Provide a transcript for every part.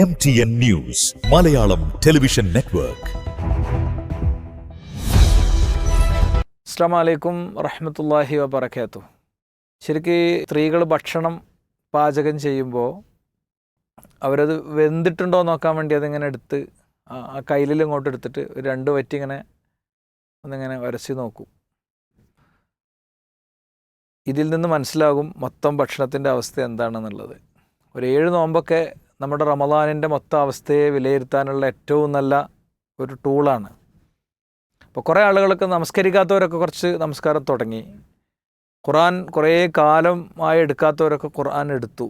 MTN news Malayalam television network. അസ്സലാമു അലൈക്കും റഹ്മത്തുള്ളാഹി വബറകാതുഹു. ശരിക്ക് സ്ത്രീകൾ ഭക്ഷണം പാചകം ചെയ്യുമ്പോൾ അവരത് വെന്തിട്ടുണ്ടോ നോക്കാൻ വേണ്ടി അതിങ്ങനെ എടുത്ത് ആ കയ്യിലും ഇങ്ങോട്ട് എടുത്തിട്ട് രണ്ട് വറ്റി ഇങ്ങനെ ഒന്നിങ്ങനെ ഉരച്ച് നോക്കും. ഇതിൽ നിന്ന് മനസ്സിലാകും മൊത്തം ഭക്ഷണത്തിൻ്റെ അവസ്ഥ എന്താണെന്നുള്ളത്. ഒരു 7 നോമ്പൊക്കെ നമ്മുടെ റമദാനിൻ്റെ മൊത്തം അവസ്ഥയെ വിലയിരുത്താനുള്ള ഏറ്റവും നല്ല ഒരു ടൂളാണ്. അപ്പോൾ കുറേ ആളുകളൊക്കെ നമസ്കരിക്കാത്തവരൊക്കെ കുറച്ച് നമസ്കാരം തുടങ്ങി. ഖുർആൻ കുറേ കാലമായി എടുക്കാത്തവരൊക്കെ ഖുർആൻ എടുത്തു.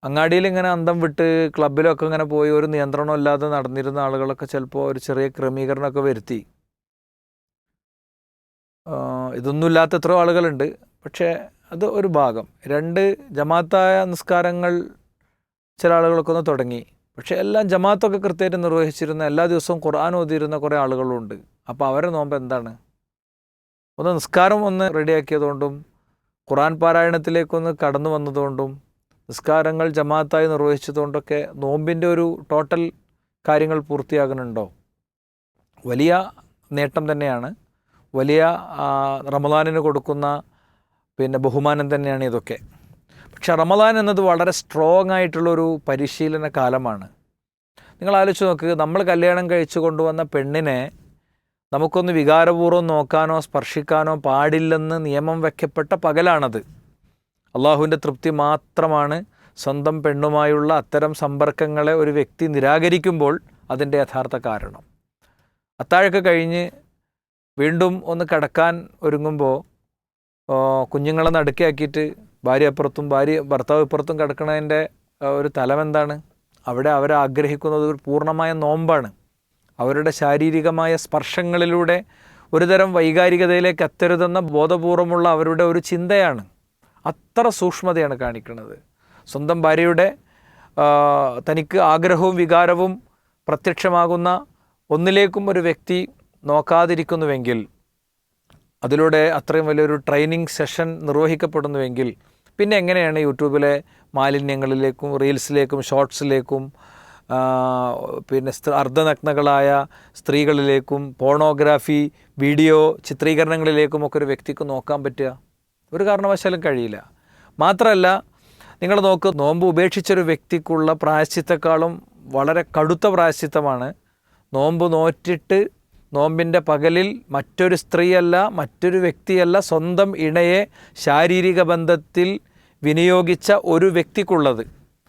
അങ്ങാടിയിൽ ഇങ്ങനെ അന്തം വിട്ട് ക്ലബിലൊക്കെ ഇങ്ങനെ പോയി ഒരു നിയന്ത്രണം ഇല്ലാതെ നടന്നിരുന്ന ആളുകളൊക്കെ ചിലപ്പോൾ ഒരു ചെറിയ ക്രമീകരണമൊക്കെ വരുത്തി. ഇതൊന്നുമില്ലാത്ത എത്രയോ ആളുകളുണ്ട്. പക്ഷേ അത് ഒരു ഭാഗം. 2 ജമാഅത്തായ നിസ്കാരങ്ങൾ ചില ആളുകളൊക്കെ ഒന്ന് തുടങ്ങി. പക്ഷേ എല്ലാം ജമാഅത്തൊക്കെ കൃത്യമായിട്ട് നിർവഹിച്ചിരുന്ന, എല്ലാ ദിവസവും ഖുർആൻ ഓതിയിരുന്ന കുറേ ആളുകളുണ്ട്. അപ്പോൾ അവരുടെ നോമ്പ് എന്താണ്? ഒന്ന് നിസ്കാരം ഒന്ന് റെഡിയാക്കിയതുകൊണ്ടും ഖുർആൻ പാരായണത്തിലേക്കൊന്ന് കടന്നു വന്നതുകൊണ്ടും നിസ്കാരങ്ങൾ ജമാഅത്തായി നിർവഹിച്ചതുകൊണ്ടൊക്കെ നോമ്പിൻ്റെ ഒരു ടോട്ടൽ കാര്യങ്ങൾ പൂർത്തിയാകുന്നുണ്ടോ? വലിയ നേട്ടം തന്നെയാണ്. വലിയ റമദാനിന് കൊടുക്കുന്ന ബഹുമാനം തന്നെയാണ് ഇതൊക്കെ. പക്ഷെ റമദാൻ എന്നത് വളരെ സ്ട്രോങ് ആയിട്ടുള്ളൊരു പരിശീലന കാലമാണ്. നിങ്ങൾ ആലോചിച്ച് നോക്ക്, നമ്മൾ കല്യാണം കഴിച്ചു കൊണ്ടുവന്ന പെണ്ണിനെ നമുക്കൊന്ന് വികാരപൂർവ്വം നോക്കാനോ സ്പർശിക്കാനോ പാടില്ലെന്ന് നിയമം വയ്ക്കപ്പെട്ട പകലാണത്. അള്ളാഹുവിൻ്റെ തൃപ്തി മാത്രമാണ് സ്വന്തം പെണ്ണുമായുള്ള അത്തരം സമ്പർക്കങ്ങളെ ഒരു വ്യക്തി നിരാകരിക്കുമ്പോൾ അതിൻ്റെ യഥാർത്ഥ കാരണം. അത്താഴൊക്കെ കഴിഞ്ഞ് വീണ്ടും ഒന്ന് കിടക്കാൻ ഒരുങ്ങുമ്പോൾ കുഞ്ഞുങ്ങളെ നടുക്കാക്കിയിട്ട് ഭാര്യ അപ്പുറത്തും ഭർത്താവ് ഇപ്പുറത്തും കിടക്കുന്നതിൻ്റെ ഒരു തലം എന്താണ്? അവിടെ അവരാഗ്രഹിക്കുന്നത് ഒരു പൂർണ്ണമായ നോമ്പാണ്. അവരുടെ ശാരീരികമായ സ്പർശങ്ങളിലൂടെ ഒരുതരം വൈകാരികതയിലേക്ക് എത്തരുതെന്ന ബോധപൂർവമുള്ള അവരുടെ ഒരു ചിന്തയാണ്. അത്ര സൂക്ഷ്മതയാണ് കാണിക്കുന്നത്. സ്വന്തം ഭാര്യയുടെ തനിക്ക് ആഗ്രഹവും വികാരവും പ്രത്യക്ഷമാകുന്ന ഒന്നിലേക്കും ഒരു വ്യക്തി നോക്കാതിരിക്കുന്നുവെങ്കിൽ, അതിലൂടെ അത്രയും വലിയൊരു ട്രെയിനിങ് സെഷൻ നിർവഹിക്കപ്പെടുന്നുവെങ്കിൽ പിന്നെ എങ്ങനെയാണ് യൂട്യൂബിലെ മാലിന്യങ്ങളിലേക്കും റീൽസിലേക്കും ഷോർട്സിലേക്കും അർദ്ധനഗ്നകളായ സ്ത്രീകളിലേക്കും പോണോഗ്രാഫി വീഡിയോ ചിത്രീകരണങ്ങളിലേക്കുമൊക്കെ ഒരു വ്യക്തിക്ക് നോക്കാൻ പറ്റുക? ഒരു കാരണവശാലും കഴിയില്ല. മാത്രമല്ല, നിങ്ങൾ നോക്ക്, നോമ്പ് ഉപേക്ഷിച്ചൊരു വ്യക്തിക്കുള്ള പ്രായശ്ചിത്തക്കാളും വളരെ കടുത്ത പ്രായശ്ചിത്തമാണ് നോമ്പ് നോറ്റിട്ട് നോമ്പിൻ്റെ പകലിൽ മറ്റൊരു സ്ത്രീയല്ല, മറ്റൊരു വ്യക്തിയല്ല, സ്വന്തം ഇണയെ ശാരീരിക ബന്ധത്തിൽ വിനിയോഗിച്ച ഒരു വ്യക്തിക്കുള്ളത്.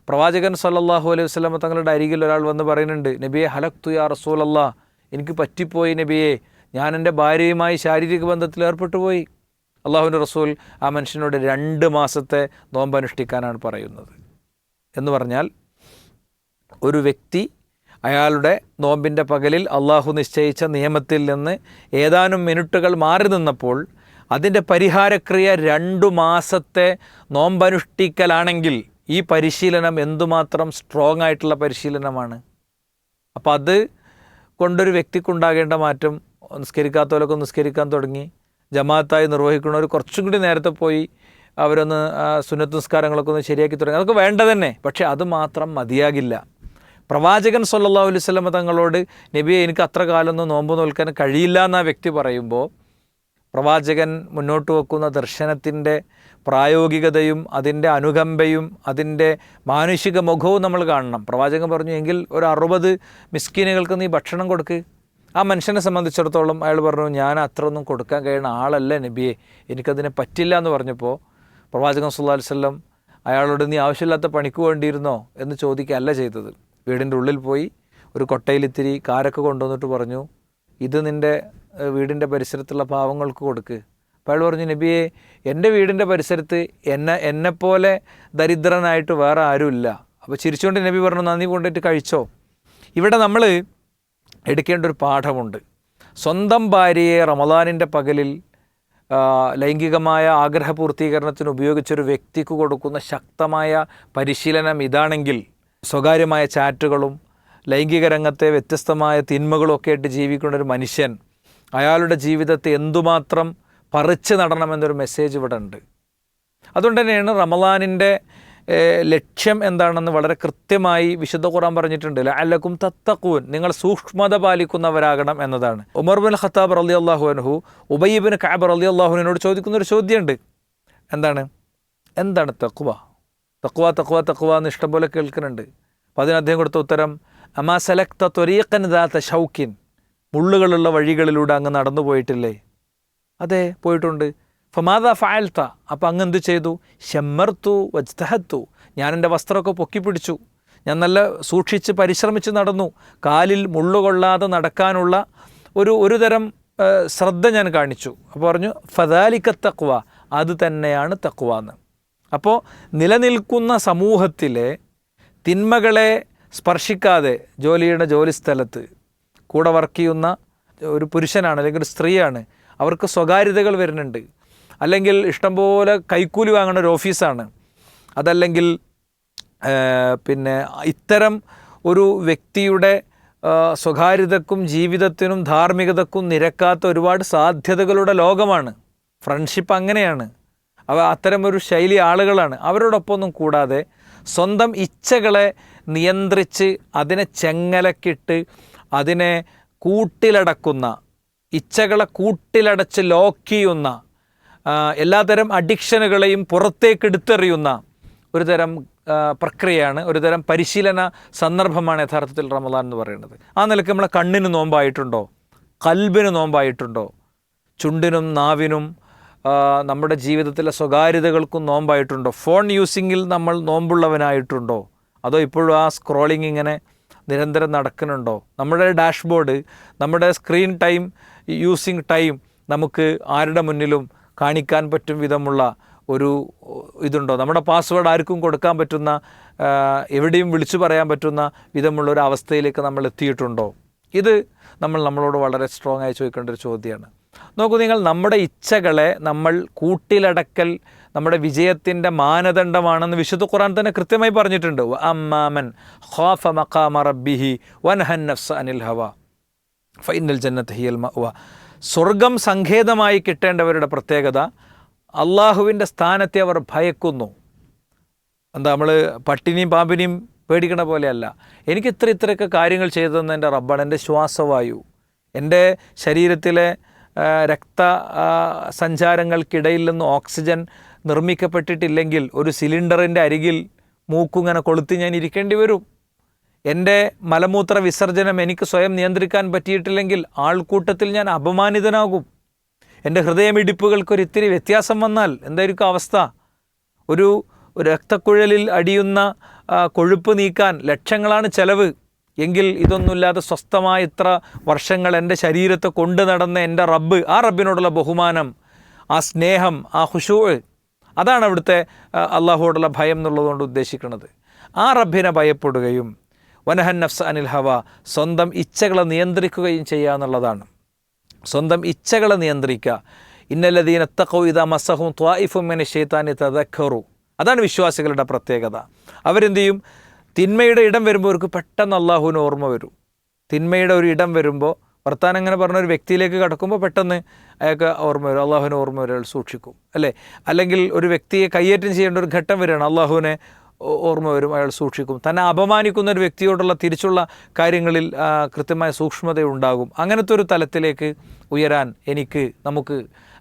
പ്രവാചകൻ സല്ലല്ലാഹു അലൈഹി വസല്ലം തങ്ങളുടെ അരികിൽ ഒരാൾ വന്ന് പറയുന്നുണ്ട്, നബിയെ ഹലക്തു യാ റസൂലല്ലാഹ്, എനിക്ക് പറ്റിപ്പോയി നബിയെ, ഞാൻ എൻ്റെ ഭാര്യയുമായി ശാരീരിക ബന്ധത്തിൽ ഏർപ്പെട്ടു പോയി. അള്ളാഹുവിൻ്റെ റസൂൽ ആ മനുഷ്യനോട് 2 മാസത്തെ നോമ്പ് അനുഷ്ഠിക്കാനാണ് പറയുന്നത്. എന്ന് പറഞ്ഞാൽ ഒരു വ്യക്തി അയാളുടെ നോമ്പിൻ്റെ പകലിൽ അള്ളാഹു നിശ്ചയിച്ച നിയമത്തിൽ നിന്ന് ഏതാനും മിനിറ്റുകൾ മാറി നിന്നപ്പോൾ അതിൻ്റെ പരിഹാരക്രിയ 2 മാസത്തെ നോമ്പനുഷ്ഠിക്കലാണെങ്കിൽ ഈ പരിശീലനം എന്തുമാത്രം സ്ട്രോങ് ആയിട്ടുള്ള പരിശീലനമാണ്. അപ്പോൾ അത് കൊണ്ടൊരു വ്യക്തിക്കുണ്ടാകേണ്ട മാറ്റം, നിസ്കരിക്കാത്തവരൊക്കെ നിസ്കരിക്കാൻ തുടങ്ങി, ജമാഅത്തായി നിർവഹിക്കുന്നവർ കുറച്ചും കൂടി നേരത്തെ പോയി അവരൊന്ന് സുന്നത്ത് നിസ്കാരങ്ങളൊക്കെ ഒന്ന് ശരിയാക്കി തുടങ്ങി. അതൊക്കെ വേണ്ട തന്നെ. പക്ഷേ അത് മാത്രം മതിയാകില്ല. പ്രവാചകൻ സല്ലല്ലാഹു അലൈഹി വസല്ലം തങ്ങളോട് നബിയെ എനിക്ക് അത്ര കാലമൊന്നും നോമ്പ് നോൽക്കാൻ കഴിയില്ല എന്ന വ്യക്തി പറയുമ്പോൾ പ്രവാചകൻ മുന്നോട്ട് വെക്കുന്ന ദർശനത്തിൻ്റെ പ്രായോഗികതയും അതിൻ്റെ അനുകമ്പയും അതിൻ്റെ മാനുഷിക മുഖവും നമ്മൾ കാണണം. പ്രവാചകൻ പറഞ്ഞു, എങ്കിൽ ഒരു 60 മിസ്കീനുകൾക്ക് നീ ഭക്ഷണം കൊടുക്ക്. ആ മനുഷ്യനെ സംബന്ധിച്ചിടത്തോളം അയാൾ പറഞ്ഞു, ഞാൻ അത്ര ഒന്നും കൊടുക്കാൻ കഴിയുന്ന ആളല്ല നബിയെ, എനിക്കതിനെ പറ്റില്ല എന്ന് പറഞ്ഞപ്പോൾ പ്രവാചകൻ സല്ലല്ലാഹു അലൈഹി വസല്ലം അയാളോട് നീ ആവശ്യമില്ലാത്ത പണിക്ക് വേണ്ടിയിരുന്നോ എന്ന് ചോദിക്കുകയല്ല ചെയ്തത്. വീടിൻ്റെ ഉള്ളിൽ പോയി ഒരു കൊട്ടയിലിത്തിരി കാരൊക്കെ കൊണ്ടുവന്നിട്ട് പറഞ്ഞു, ഇത് നിൻ്റെ വീടിൻ്റെ പരിസരത്തുള്ള പാവങ്ങൾക്ക് കൊടുക്ക്. അപ്പോൾ അയാൾ പറഞ്ഞു, നബിയെ എൻ്റെ വീടിൻ്റെ പരിസരത്ത് എന്നെപ്പോലെ ദരിദ്രനായിട്ട് വേറെ ആരുമില്ല. അപ്പോൾ ചിരിച്ചുകൊണ്ട് നബി പറഞ്ഞു, നന്ദി കൊണ്ടിട്ട് കഴിച്ചോ. ഇവിടെ നമ്മൾ എടുക്കേണ്ട ഒരു പാഠമുണ്ട്. സ്വന്തം ഭാര്യയെ റമദാനിൻ്റെ പകലിൽ ലൈംഗികമായ ആഗ്രഹപൂർത്തീകരണത്തിന് ഉപയോഗിച്ചൊരു വ്യക്തിക്ക് കൊടുക്കുന്ന ശക്തമായ പരിശീലനം ഇതാണെങ്കിൽ, സ്വകാര്യമായ ചാറ്റുകളും ലൈംഗിക രംഗത്തെ വ്യത്യസ്തമായ തിന്മകളും ഒക്കെ ആയിട്ട് ജീവിക്കുന്ന ഒരു മനുഷ്യൻ അയാളുടെ ജീവിതത്തെ എന്തുമാത്രം പറിച്ച് നടണമെന്നൊരു മെസ്സേജ് ഇവിടെ ഉണ്ട്. അതുകൊണ്ട് തന്നെയാണ് റമദാനിൻ്റെ ലക്ഷ്യം എന്താണെന്ന് വളരെ കൃത്യമായി വിശുദ്ധ ഖുർആൻ പറഞ്ഞിട്ടുണ്ട്. ലഅല്ലക്കും തത്തഖൂൻ, നിങ്ങൾ സൂക്ഷ്മത പാലിക്കുന്നവരാകണം എന്നതാണ്. ഉമർ ബിൻ ഖത്താബ് റളിയല്ലാഹു അൻഹു ഉബയ്യ് ബിൻ കഅബ് റളിയല്ലാഹു അൻഹുവിനോട് ചോദിക്കുന്ന ഒരു ചോദ്യമുണ്ട്. എന്താണ് തഖ്വ? തഖ്വ എന്ന് ഇഷ്ടം പോലെ കേൾക്കുന്നുണ്ട്. അപ്പോൾ അതിന് അദ്ദേഹം കൊടുത്ത ഉത്തരം, അമാ സലക്ത ത്വരീഖൻ ദാത ഷൗക്കിൻ, മുള്ളുകളുള്ള വഴികളിലൂടെ അങ്ങ് നടന്നു പോയിട്ടില്ലേ? അതെ, പോയിട്ടുണ്ട്. ഫമാദാ ഫഅൽത, അപ്പം അങ്ങ് എന്ത് ചെയ്തു? ശമ്മർത്തു വജ്തഹത്തു, ഞാൻ എൻ്റെ വസ്ത്രമൊക്കെ പൊക്കി പിടിച്ചു, ഞാൻ നല്ല സൂക്ഷിച്ച് പരിശ്രമിച്ച് നടന്നു, കാലിൽ മുള്ളുകൊള്ളാതെ നടക്കാനുള്ള ഒരു തരം ശ്രദ്ധ ഞാൻ കാണിച്ചു. അപ്പോൾ പറഞ്ഞു ഫദാലിക തഖ്വ, അത് തന്നെയാണ് തഖ്വ എന്ന്. അപ്പോൾ നിലനിൽക്കുന്ന സമൂഹത്തിലെ തിന്മകളെ സ്പർശിക്കാതെ ജോലി സ്ഥലത്ത് കൂടെ വർക്ക് ചെയ്യുന്ന ഒരു പുരുഷനാണ് അല്ലെങ്കിൽ ഒരു സ്ത്രീയാണ്, അവർക്ക് സ്വകാര്യതകൾ വരുന്നുണ്ട്. അല്ലെങ്കിൽ ഇഷ്ടംപോലെ കൈക്കൂലി വാങ്ങുന്ന ഒരു ഓഫീസാണ്, അതല്ലെങ്കിൽ പിന്നെ ഇത്തരം ഒരു വ്യക്തിയുടെ സ്വകാര്യതക്കും ജീവിതത്തിനും ധാർമ്മികതക്കും നിരക്കാത്ത ഒരുപാട് സാധ്യതകളുടെ ലോകമാണ്. ഫ്രണ്ട്ഷിപ്പ് അങ്ങനെയാണ്. അത്തരം ഒരു ശൈലി ആളുകളാണ്. അവരോടൊപ്പമൊന്നും കൂടാതെ സ്വന്തം ഇച്ഛകളെ നിയന്ത്രിച്ച് അതിനെ ചെങ്ങലക്കിട്ട് അതിനെ കൂട്ടിലടക്കുന്ന, ഇച്ഛകളെ കൂട്ടിലടച്ച് ലോക്ക് ചെയ്യുന്ന, എല്ലാതരം അഡിക്ഷനുകളെയും പുറത്തേക്ക് എടുത്തെറിയുന്ന ഒരു തരം പ്രക്രിയയാണ്, ഒരു തരം പരിശീലന സന്ദർഭമാണ് യഥാർത്ഥത്തിൽ റമദാൻ എന്ന് പറയുന്നത്. ആ നിലയ്ക്ക് നമ്മളെ കണ്ണിന് നോമ്പായിട്ടുണ്ടോ? കൽബിന് നോമ്പായിട്ടുണ്ടോ? ചുണ്ടിനും നാവിനും നമ്മുടെ ജീവിതത്തിലെ സ്വകാര്യതകൾക്കും നോമ്പായിട്ടുണ്ടോ? ഫോൺ യൂസിങ്ങിൽ നമ്മൾ നോമ്പുള്ളവനായിട്ടുണ്ടോ? അതോ ഇപ്പോഴും ആ സ്ക്രോളിങ് ഇങ്ങനെ നിരന്തരം നടക്കുന്നുണ്ടോ? നമ്മുടെ ഡാഷ്ബോർഡ്, നമ്മുടെ സ്ക്രീൻ ടൈം, യൂസിങ് ടൈം നമുക്ക് ആരുടെ മുന്നിലും കാണിക്കാൻ പറ്റും വിധമുള്ള ഒരു ഇതുണ്ടോ? നമ്മുടെ പാസ്വേഡ് ആർക്കും കൊടുക്കാൻ പറ്റുന്ന, എവിടെയും വിളിച്ചു പറയാൻ പറ്റുന്ന വിധമുള്ള ഒരു അവസ്ഥയിലേക്ക് നമ്മൾ എത്തിയിട്ടുണ്ടോ? ഇത് നമ്മളോട് വളരെ സ്ട്രോങ് ആയി ചോദിക്കേണ്ട ഒരു ചോദ്യമാണ്. നോക്കൂ നിങ്ങൾ, നമ്മുടെ ഇച്ഛകളെ നമ്മൾ കൂട്ടിലടക്കൽ നമ്മുടെ വിജയത്തിൻ്റെ മാനദണ്ഡമാണെന്ന് വിശുദ്ധ ഖുർആൻ തന്നെ കൃത്യമായി പറഞ്ഞിട്ടുണ്ട്. അമ്മാമൻ ഖാഫ മഖാമ റബ്ബിഹി വനഹൻ നഫ്സ അനിൽ ഹവ ഫഇന്നൽ ജന്നത ഹിയൽ മഅവ. സ്വർഗം സങ്കേതമായി കിട്ടേണ്ടവരുടെ പ്രത്യേകത, അള്ളാഹുവിൻ്റെ സ്ഥാനത്തെ അവർ ഭയക്കുന്നു. നമ്മൾ പട്ടിണിയും പാമ്പിനെയും പേടിക്കണ പോലെയല്ല. എനിക്ക് ഇത്രയൊക്കെ കാര്യങ്ങൾ ചെയ്തതെന്ന് എൻ്റെ റബ്ബാണ്. എൻ്റെ ശ്വാസവായു, എൻ്റെ ശരീരത്തിലെ രക്തസഞ്ചാരങ്ങൾക്കിടയിൽ നിന്ന് ഓക്സിജൻ നിർമ്മിക്കപ്പെട്ടിട്ടില്ലെങ്കിൽ ഒരു സിലിണ്ടറിൻ്റെ അരികിൽ മൂക്കുങ്ങനെ കൊളുത്തി ഞാൻ ഇരിക്കേണ്ടി വരും. എൻ്റെ മലമൂത്ര വിസർജനം എനിക്ക് സ്വയം നിയന്ത്രിക്കാൻ പറ്റിയിട്ടില്ലെങ്കിൽ ആൾക്കൂട്ടത്തിൽ ഞാൻ അപമാനിതനാകും. എൻ്റെ ഹൃദയമിടിപ്പുകൾക്കൊരു ഇത്തിരി വ്യത്യാസം വന്നാൽ എന്തായിരിക്കും അവസ്ഥ? ഒരു രക്തക്കുഴലിൽ അടിയുന്ന കൊഴുപ്പ് നീക്കാൻ ലക്ഷങ്ങളാണ് ചെലവ്. എങ്കിൽ ഇതൊന്നുമില്ലാതെ സ്വസ്ഥമായ ഇത്ര വർഷങ്ങൾ എൻ്റെ ശരീരത്തെ കൊണ്ടു നടന്ന എൻ്റെ റബ്ബ്, ആ റബ്ബിനോടുള്ള ബഹുമാനം, ആ സ്നേഹം, ആ ഖുശൂ, അതാണ് അവിടുത്തെ അള്ളാഹുവോടുള്ള ഭയം എന്നുള്ളതുകൊണ്ട് ഉദ്ദേശിക്കുന്നത്. ആ റബ്ബിനെ ഭയപ്പെടുകയും വനഹൻ നഫ്സ അനിൽ ഹവ, സ്വന്തം ഇച്ഛകളെ നിയന്ത്രിക്കുകയും ചെയ്യുക എന്നുള്ളതാണ്. സ്വന്തം ഇച്ഛകളെ നിയന്ത്രിക്കുക. ഇന്നല്ലദീന തഖൗ ഇദാ മസ്സഹും ത്വായിഫും മിന ശൈത്താനി തദക്കറു, അതാണ് വിശ്വാസികളുടെ പ്രത്യേകത. അവരെന്ത് ചെയ്യും? തിന്മയുടെ ഇടം വരുമ്പോൾ അവർക്ക് പെട്ടെന്ന് അള്ളാഹുവിന് ഓർമ്മ വരും. തിന്മയുടെ ഒരു ഇടം വരുമ്പോൾ, വർത്താനം അങ്ങനെ പറഞ്ഞ ഒരു വ്യക്തിയിലേക്ക് കടക്കുമ്പോൾ പെട്ടെന്ന് അയാൾക്ക് ഓർമ്മ വരും, അള്ളാഹുവിന് ഓർമ്മ വരും, അയാൾ സൂക്ഷിക്കും, അല്ലേ? അല്ലെങ്കിൽ ഒരു വ്യക്തിയെ കയ്യേറ്റം ചെയ്യേണ്ട ഒരു ഘട്ടം വരികയാണ്, അള്ളാഹുവിനെ ഓർമ്മ വരും, അയാൾ സൂക്ഷിക്കും. തന്നെ അപമാനിക്കുന്ന ഒരു വ്യക്തിയോടുള്ള തിരിച്ചുള്ള കാര്യങ്ങളിൽ കൃത്യമായ സൂക്ഷ്മതയുണ്ടാകും. അങ്ങനത്തെ ഒരു തലത്തിലേക്ക് ഉയരാൻ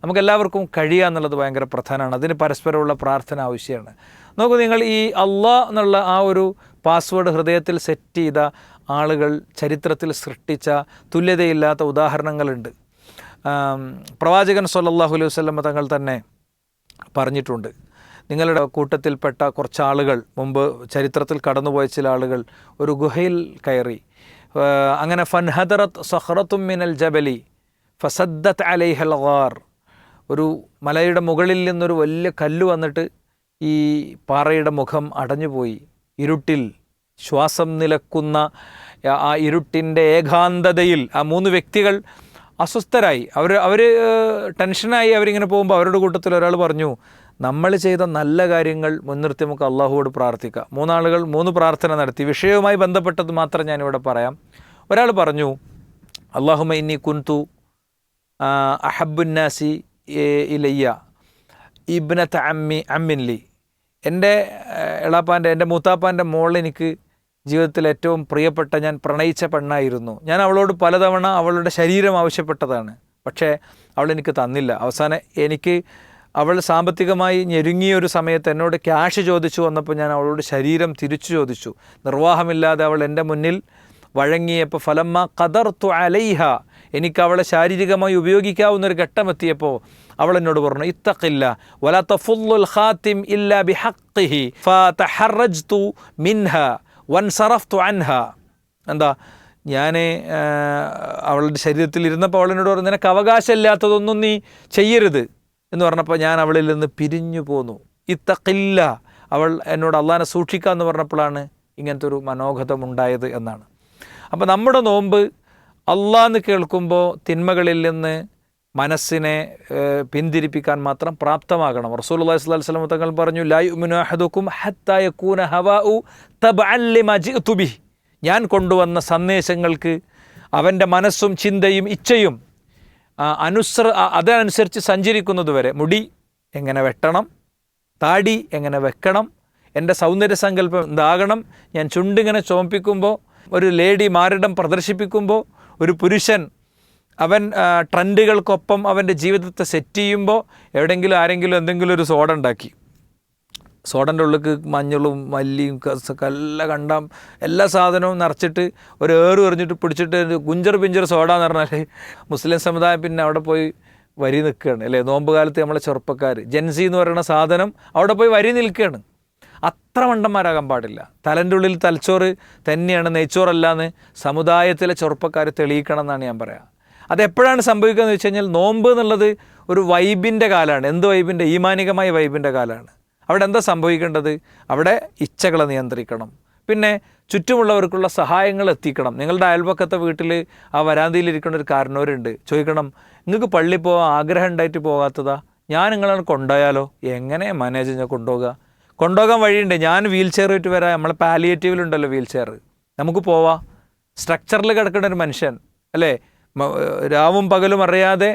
നമുക്കെല്ലാവർക്കും കഴിയുക എന്നുള്ളത് ഭയങ്കര പ്രധാനമാണ്. അതിന് പരസ്പരമുള്ള പ്രാർത്ഥന ആവശ്യമാണ്. നോക്കൂ നിങ്ങൾ, ഈ അള്ളാഹ് എന്നുള്ള ആ ഒരു പാസ്വേഡ് ഹൃദയത്തിൽ സെറ്റ് ചെയ്ത ആളുകൾ ചരിത്രത്തിൽ സൃഷ്ടിച്ച തുല്യതയില്ലാത്ത ഉദാഹരണങ്ങളുണ്ട്. പ്രവാചകൻ സ്വല്ലല്ലാഹു അലൈഹി വസല്ലം തങ്ങൾ തന്നെ പറഞ്ഞിട്ടുണ്ട്, നിങ്ങളുടെ കൂട്ടത്തിൽപ്പെട്ട കുറച്ച് ആളുകൾ, മുമ്പ് ചരിത്രത്തിൽ കടന്നുപോയ ചില ആളുകൾ ഒരു ഗുഹയിൽ കയറി. അങ്ങനെ ഫൻഹദറത്ത് സഖറത്തും മിനൽ ജബലി ഫസദ്ദത്ത് അലൈഹൽ ഗാർ, ഒരു മലയുടെ മുകളിൽ നിന്നൊരു വലിയ കല്ല് വന്നിട്ട് ഈ പാറയുടെ മുഖം അടഞ്ഞുപോയി. ഇരുട്ടിൽ ശ്വാസം നിലക്കുന്ന ആ ഇരുട്ടിൻ്റെ ഏകാന്തതയിൽ ആ മൂന്ന് വ്യക്തികൾ അസ്വസ്ഥരായി. അവർ ടെൻഷനായി. അവരിങ്ങനെ പോകുമ്പോൾ അവരുടെ കൂട്ടത്തിൽ ഒരാൾ പറഞ്ഞു, നമ്മൾ ചെയ്ത നല്ല കാര്യങ്ങൾ മുൻനിർത്തി നമുക്ക് അള്ളാഹുവോട് പ്രാർത്ഥിക്കാം. മൂന്നാളുകൾ 3 പ്രാർത്ഥന നടത്തി. വിഷയവുമായി ബന്ധപ്പെട്ടത് മാത്രം ഞാനിവിടെ പറയാം. ഒരാൾ പറഞ്ഞു, അല്ലാഹുമ്മ ഇന്നി കുൻതു അഹബ്ബുന്നാസി ഇലയ്യ ഇബ്നത അമ്മിൻലി, എൻ്റെ എൻ്റെ മൂത്താപ്പാൻ്റെ മോൾ എനിക്ക് ജീവിതത്തിൽ ഏറ്റവും പ്രിയപ്പെട്ട, ഞാൻ പ്രണയിച്ച പെണ്ണായിരുന്നു. ഞാൻ അവളോട് പലതവണ അവളുടെ ശരീരം ആവശ്യപ്പെട്ടതാണ്. പക്ഷേ അവൾ എനിക്ക് തന്നില്ല. അവസാനം എനിക്ക് അവൾ സാമ്പത്തികമായി ഞെരുങ്ങിയ ഒരു സമയത്ത് എന്നോട് ക്യാഷ് ചോദിച്ചു വന്നപ്പോൾ ഞാൻ അവളോട് ശരീരം തിരിച്ചു ചോദിച്ചു. നിർവാഹമില്ലാതെ അവൾ എൻ്റെ മുന്നിൽ വഴങ്ങിയപ്പോൾ ഫലമ്മ ഖദർതു അലൈഹ, എനിക്ക് അവളെ ശാരീരികമായി ഉപയോഗിക്കാവുന്നൊരു ഘട്ടമെത്തിയപ്പോൾ അവൾ എന്നോട് പറഞ്ഞു, ഇത്തഖില്ല വലാ തഫുല്ലുൽ ഖാതിം ഇല്ലാ ബിഹഖ്ഖിഹി ഫതഹറജ്തു മിൻഹ വൻസറഫ്തു അൻഹ. എന്താ, ഞാൻ അവളുടെ ശരീരത്തിൽ ഇരുന്നപ്പോൾ അവൾ എന്നോട് പറഞ്ഞു, നിനക്ക് അവകാശമില്ലാത്തതൊന്നും നീ ചെയ്യരുത് എന്ന് പറഞ്ഞപ്പോൾ ഞാൻ അവളിൽ നിന്ന് പിരിഞ്ഞു പോന്നു. ഇത്തഖില്ല, അവൾ എന്നോട് അള്ളാഹിനെ സൂക്ഷിക്കാമെന്ന് പറഞ്ഞപ്പോഴാണ് ഇങ്ങനത്തെ ഒരു മനോഗതം ഉണ്ടായത് എന്നാണ്. അപ്പോൾ നമ്മുടെ നോമ്പ് അള്ളാഹ് കേൾക്കുമ്പോൾ തിന്മകളിൽ നിന്ന് മനസ്സിനെ പിന്തിരിപ്പിക്കാൻ മാത്രം പ്രാപ്തമാകണം. റസൂലുള്ളാഹി സ്വല്ലല്ലാഹു അലൈഹി വസല്ലം തങ്ങൾ പറഞ്ഞു, ലാ യുഅ്മിനു അഹദുക്കും ഹത്താ യകൂന ഹവാഉ തബ്അൻ ലിമാ ജിഅ്തു ബിഹി, ഞാൻ കൊണ്ടുവന്ന സന്ദേശങ്ങൾക്ക് അവൻ്റെ മനസ്സും ചിന്തയും ഇച്ഛയും അതനുസരിച്ച് സഞ്ചരിക്കുന്നത് വരെ. മുടി എങ്ങനെ വെട്ടണം, താടി എങ്ങനെ വെക്കണം, എൻ്റെ സൗന്ദര്യ സങ്കല്പം എന്താകണം, ഞാൻ ചുണ്ടിങ്ങനെ ചോപ്പിക്കുമ്പോൾ, ഒരു ലേഡി മാറിടം പ്രദർശിപ്പിക്കുമ്പോൾ, ഒരു പുരുഷൻ അവൻ ട്രെൻഡുകൾക്കൊപ്പം അവൻ്റെ ജീവിതത്തെ സെറ്റ് ചെയ്യുമ്പോൾ എവിടെയെങ്കിലും ആരെങ്കിലും എന്തെങ്കിലും ഒരു സോഡ ഉണ്ടാക്കി, സോഡൻ്റെ ഉള്ളിലേക്ക് മഞ്ഞളും മല്ലിയും എല്ലാം കണ്ടാം എല്ലാ സാധനവും നിറച്ചിട്ട് ഒരു എറിഞ്ഞിട്ട് പിടിച്ചിട്ട് ഗുഞ്ചർ പിഞ്ചർ സോഡ എന്ന് പറഞ്ഞാൽ മുസ്ലിം സമുദായം പിന്നെ അവിടെ പോയി വരി നിൽക്കുകയാണ് അല്ലേ. നോമ്പ് കാലത്ത് നമ്മളെ ചെറുപ്പക്കാർ ജെൻസി എന്ന് പറയുന്ന സാധനം അവിടെ പോയി വരി നിൽക്കുകയാണ്. അത്ര മണ്ടന്മാരാകാൻ പാടില്ല. തലൻ്റെ ഉള്ളിൽ തലച്ചോറ് തന്നെയാണ്, നെയ്ച്ചോറല്ലാന്ന് സമുദായത്തിലെ ചെറുപ്പക്കാർ തെളിയിക്കണം എന്നാണ് ഞാൻ പറയുക. അതെപ്പോഴാണ് സംഭവിക്കുക എന്ന് വെച്ച് കഴിഞ്ഞാൽ, നോമ്പ് എന്നുള്ളത് ഒരു വൈബിൻ്റെ കാലമാണ്. എന്ത് വൈബിൻ്റെ? ഈമാനികമായ വൈബിൻ്റെ കാലമാണ്. അവിടെ എന്താ സംഭവിക്കേണ്ടത്? അവിടെ ഇച്ഛകളെ നിയന്ത്രിക്കണം, പിന്നെ ചുറ്റുമുള്ളവർക്കുള്ള സഹായങ്ങൾ എത്തിക്കണം. നിങ്ങളുടെ അയൽപക്കത്തെ വീട്ടിൽ ആ വരാന്തിയിലിരിക്കുന്ന ഒരു കാരണവരുണ്ട്, ചോദിക്കണം, നിങ്ങൾക്ക് പള്ളി പോകാൻ ആഗ്രഹം ഉണ്ടായിട്ട് പോകാത്തതാ, ഞാൻ നിങ്ങളെ കൊണ്ടുപോയാലോ? എങ്ങനെ മാനേജ് ഞാൻ കൊണ്ടുപോകാൻ വഴിയുണ്ട്, ഞാൻ വീൽ ചെയർ ആയിട്ട് വരാം, നമ്മളെ പാലിയേറ്റീവിലുണ്ടല്ലോ വീൽ ചെയർ, നമുക്ക് പോവാം. സ്ട്രക്ചറിൽ കിടക്കുന്ന ഒരു മനുഷ്യൻ അല്ലേ, രാവും പകലും അറിയാതെ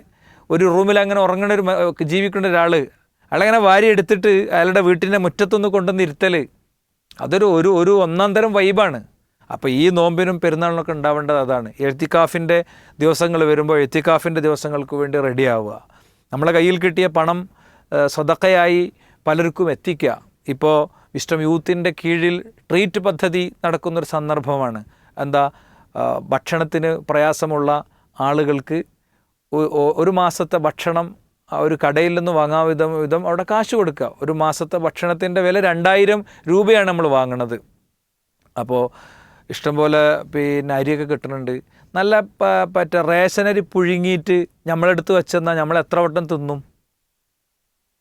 ഒരു റൂമിൽ അങ്ങനെ ഉറങ്ങണ ഒരു ജീവിക്കുന്ന ഒരാൾ, അയാളങ്ങനെ വാരി എടുത്തിട്ട് അയാളുടെ വീട്ടിൻ്റെ മുറ്റത്തൊന്ന് കൊണ്ടുവന്ന് ഇരുത്തൽ, അതൊരു ഒരു ഒന്നാം തരം വൈബാണ്. അപ്പോൾ ഈ നോമ്പിനും പെരുന്നാളിനൊക്കെ ഉണ്ടാവേണ്ടത് അതാണ്. എഴുത്തിക്കാഫിൻ്റെ ദിവസങ്ങൾ വരുമ്പോൾ എഴുത്തിക്കാഫിൻ്റെ ദിവസങ്ങൾക്ക് വേണ്ടി റെഡിയാവുക. നമ്മളെ കയ്യിൽ കിട്ടിയ പണം സ്വതക്കയായി പലർക്കും എത്തിക്കുക. ഇപ്പോൾ വിസ്റ്റം യൂത്തിൻ്റെ കീഴിൽ ട്രീറ്റ് പദ്ധതി നടക്കുന്നൊരു സന്ദർഭമാണ്. എന്താ, ഭക്ഷണത്തിന് പ്രയാസമുള്ള ആളുകൾക്ക് ഒരു മാസത്തെ ഭക്ഷണം ഒരു കടയിൽ നിന്ന് വാങ്ങാൻ വിധം അവിടെ കാശ് കൊടുക്കുക. ഒരു മാസത്തെ ഭക്ഷണത്തിൻ്റെ വില 2000 രൂപയാണ് നമ്മൾ വാങ്ങണത്. അപ്പോൾ ഇഷ്ടംപോലെ പിന്നെ അരിയൊക്കെ കിട്ടുന്നുണ്ട്. നല്ല റേഷനരി പുഴുങ്ങിയിട്ട് നമ്മളെടുത്ത് വെച്ചെന്നാൽ നമ്മൾ എത്ര വട്ടം തിന്നും?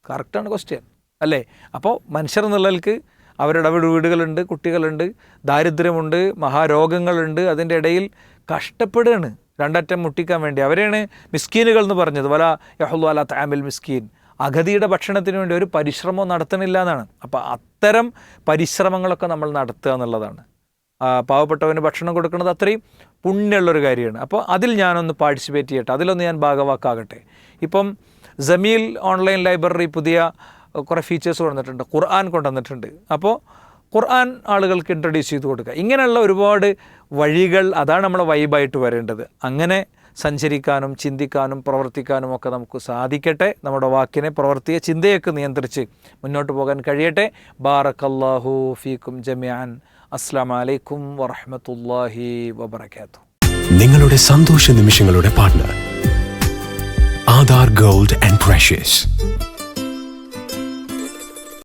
കറക്റ്റാണ് ക്വസ്റ്റ്യൻ അല്ലേ. അപ്പോൾ മനുഷ്യർ എന്നുള്ളവർക്ക് അവരുടെ വീടുകളുണ്ട്, കുട്ടികളുണ്ട്, ദാരിദ്ര്യമുണ്ട്, മഹാരോഗങ്ങളുണ്ട്, അതിൻ്റെ ഇടയിൽ കഷ്ടപ്പെടുകയാണ് രണ്ടറ്റം മുട്ടിക്കാൻ വേണ്ടി. അവരെയാണ് മിസ്കീനുകൾ എന്ന് പറഞ്ഞത്. വല യഹുല്ലു അലാ തആമിൽ മിസ്കീൻ, അഗതിയുടെ ഭക്ഷണത്തിന് വേണ്ടി ഒരു പരിശ്രമവും നടത്തണില്ല എന്നാണ്. അപ്പോൾ അത്തരം പരിശ്രമങ്ങളൊക്കെ നമ്മൾ നടത്തുക എന്നുള്ളതാണ്. പാവപ്പെട്ടവന് ഭക്ഷണം കൊടുക്കുന്നത് അത്രയും പുണ്യമുള്ളൊരു കാര്യമാണ്. അപ്പോൾ അതിൽ ഞാനൊന്ന് പാർട്ടിസിപ്പേറ്റ് ചെയ്യട്ടെ, അതിലൊന്ന് ഞാൻ ഭാഗവാക്കാകട്ടെ. ഇപ്പം ജമീൽ ഓൺലൈൻ ലൈബ്രറി പുതിയ കുറേ ഫീച്ചേഴ്സ് കൊണ്ടുവന്നിട്ടുണ്ട്, ഖുർആൻ കൊണ്ടുവന്നിട്ടുണ്ട്. അപ്പോൾ ഖുർആൻ ആളുകൾക്ക് ഇൻട്രൊഡ്യൂസ് ചെയ്ത് കൊടുക്കുക. ഇങ്ങനെയുള്ള ഒരുപാട് വഴികൾ, അതാണ് നമ്മളെ വൈബായിട്ട് വരേണ്ടത്. അങ്ങനെ സഞ്ചരിക്കാനും ചിന്തിക്കാനും പ്രവർത്തിക്കാനും ഒക്കെ നമുക്ക് സാധിക്കട്ടെ. നമ്മുടെ വാക്കിനെ, പ്രവൃത്തിയെ, ചിന്തയൊക്കെ നിയന്ത്രിച്ച് മുന്നോട്ട് പോകാൻ കഴിയട്ടെ. ബാറക്കല്ലാഹു ഫീക്കും ജമിഅൻ. അസ്സലാമു അലൈക്കും വറഹ്മത്തുള്ളാഹി വബറകാതുഹു. നിങ്ങളുടെ സന്തോഷ നിമിഷങ്ങളുടെ partner Aadhaar gold and precious.